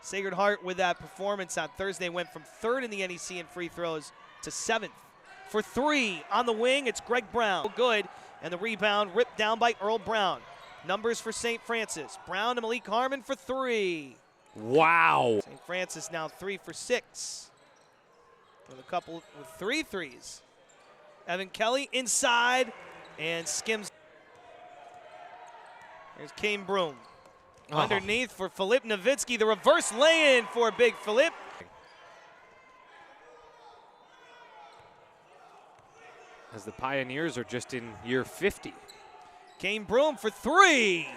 Sacred Heart with that performance on Thursday went from 3rd in the NEC in free throws to 7th. For 3 on the wing, it's Greg Brown. Good, and the rebound ripped down by Earl Brown. Numbers for St. Francis. Brown to Malik Harmon for 3. Wow. St. Francis now 3 for 6. With a couple with 3 threes. Evan Kelly inside and skims. There's Kane Broom. Underneath for Filip Nowitzki. The reverse lay-in for Big Filip. As the Pioneers are just in year 50. Kane Broom for 3.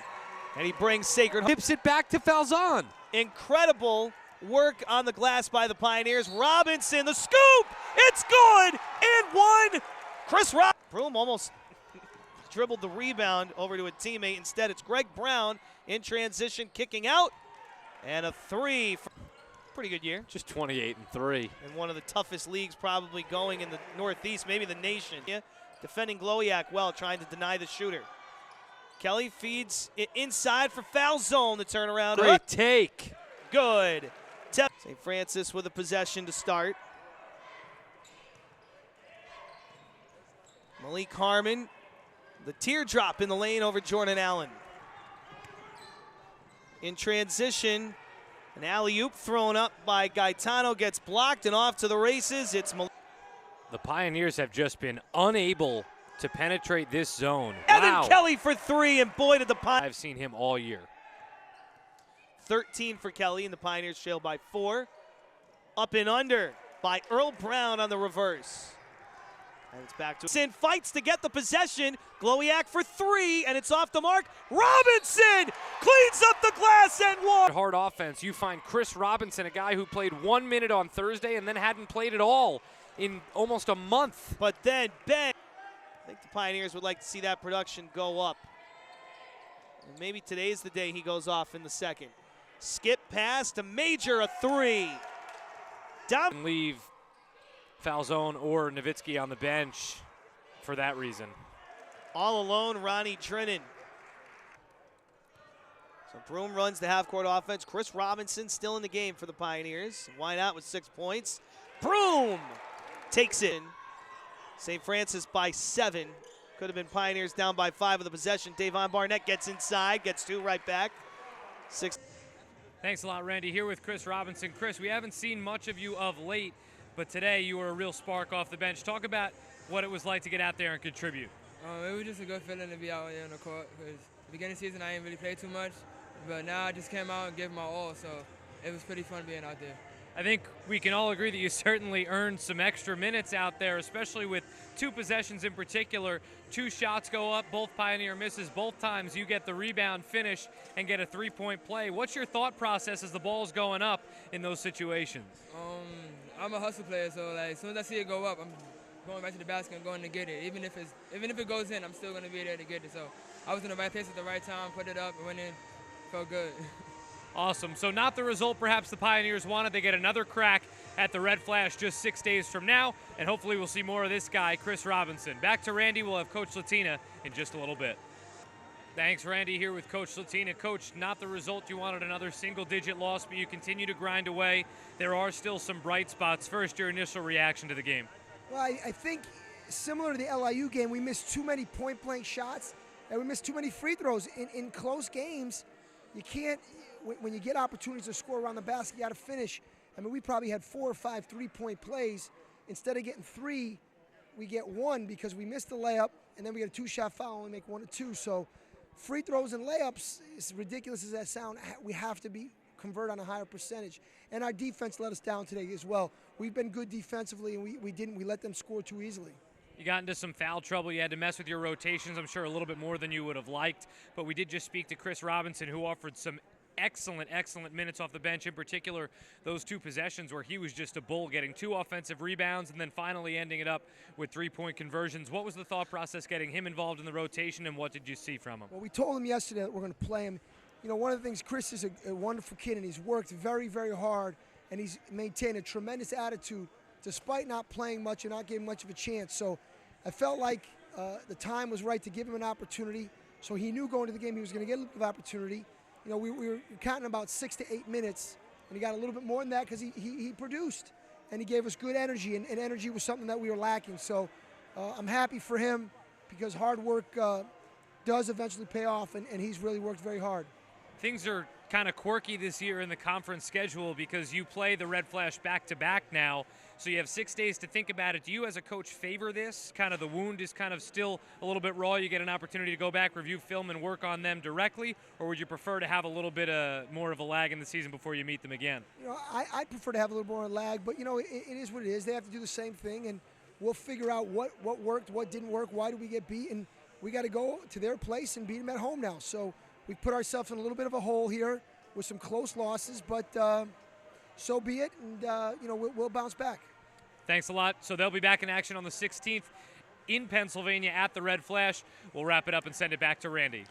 And he brings Sacred Heart. Tips it back to Falzon. Incredible work on the glass by the Pioneers. Robinson, the scoop. It's good. And 1. Chris Broom almost dribbled the rebound over to a teammate. Instead, it's Greg Brown in transition, kicking out. And a 3. Pretty good year. Just 28 and 3. In one of the toughest leagues probably going in the Northeast, maybe the nation. Yeah. Defending Glowiak well, trying to deny the shooter. Kelly feeds it inside for foul zone. The turnaround. Great take. Good. St. Francis with a possession to start. Malik Harmon, the teardrop in the lane over Jordan Allen. In transition, an alley-oop thrown up by Gaetano gets blocked and off to the races. It's Malik. The Pioneers have just been unable to penetrate this zone. Evan Kelly for 3, and boy did the Pioneers. I've seen him all year. 13 for Kelly, and the Pioneers trail by 4. Up and under by Earl Brown on the reverse. And it's back to Robinson, fights to get the possession. Glowiak for 3, and it's off the mark. Robinson cleans up the glass and 1. Hard offense. You find Chris Robinson, a guy who played 1 minute on Thursday and then hadn't played at all in almost a month. But then Ben, I think the Pioneers would like to see that production go up. And maybe today's the day he goes off in the second. Skip pass to Major, a 3. Down. Leave Falzone or Nowitzki on the bench for that reason. All alone, Ronnie Drennan. So Broom runs the half-court offense. Chris Robinson still in the game for the Pioneers. Why not with 6 points? Broom takes it. St. Francis by 7. Could have been Pioneers down by 5 with the possession. Davon Barnett gets inside, gets 2 right back. 6. Thanks a lot, Randy. Here with Chris Robinson. Chris, we haven't seen much of you of late, but today you were a real spark off the bench. Talk about what it was like to get out there and contribute. It was just a good feeling to be out there on the court because the beginning of the season I didn't really play too much, but now I just came out and gave my all, so it was pretty fun being out there. I think we can all agree that you certainly earned some extra minutes out there, especially with 2 possessions in particular. 2 shots go up, both Pioneer misses. Both times you get the rebound, finish, and get a 3-point play. What's your thought process as the ball's going up in those situations? I'm a hustle player, so like, as soon as I see it go up, I'm going right to the basket and going to get it. Even if it goes in, I'm still going to be there to get it. So I was in the right place at the right time, put it up, and went in. Felt good. Awesome. So not the result perhaps the Pioneers wanted. They get another crack at the Red Flash just 6 days from now, and hopefully we'll see more of this guy, Chris Robinson. Back to Randy. We'll have Coach Latina in just a little bit. Thanks, Randy, here with Coach Latina. Coach, not the result you wanted, another single-digit loss, but you continue to grind away. There are still some bright spots. First, your initial reaction to the game. Well, I think similar to the LIU game, we missed too many point-blank shots, and we missed too many free throws. In close games, you can't, when you get opportunities to score around the basket, you got to finish. I mean, we probably had 4 or 5 3-point plays. Instead of getting 3, we get 1 because we missed the layup, and then we get a 2-shot foul and we make 1 or 2. So free throws and layups, as ridiculous as that sound, we have to convert on a higher percentage. And our defense let us down today as well. We've been good defensively, and we let them score too easily. You got into some foul trouble. You had to mess with your rotations, I'm sure a little bit more than you would have liked. But we did just speak to Chris Robinson, who offered some excellent minutes off the bench, in particular those 2 possessions where he was just a bull, getting 2 offensive rebounds and then finally ending it up with 3-point conversions. What was the thought process getting him involved in the rotation, and what did you see from him? Well, we told him yesterday that we're going to play him. You know, one of the things, Chris is a wonderful kid, and he's worked very, very hard, and he's maintained a tremendous attitude despite not playing much and not getting much of a chance. So I felt like the time was right to give him an opportunity. So he knew going to the game he was going to get a little bit of opportunity. You know, we were counting about 6 to 8 minutes, and he got a little bit more than that because he produced, and he gave us good energy, and energy was something that we were lacking. So I'm happy for him because hard work does eventually pay off, and he's really worked very hard. Things are kind of quirky this year in the conference schedule because you play the Red Flash back-to-back now, so you have 6 days to think about it. Do you as a coach favor this? Kind of the wound is kind of still a little bit raw. You get an opportunity to go back, review film, and work on them directly, or would you prefer to have a little bit more of a lag in the season before you meet them again? You know, I prefer to have a little more lag, but, you know, it is what it is. They have to do the same thing, and we'll figure out what worked, what didn't work, why did we get beat, and we got to go to their place and beat them at home now. So we put ourselves in a little bit of a hole here with some close losses, but so be it, and you know, we'll bounce back. Thanks a lot. So they'll be back in action on the 16th in Pennsylvania at the Red Flash. We'll wrap it up and send it back to Randy.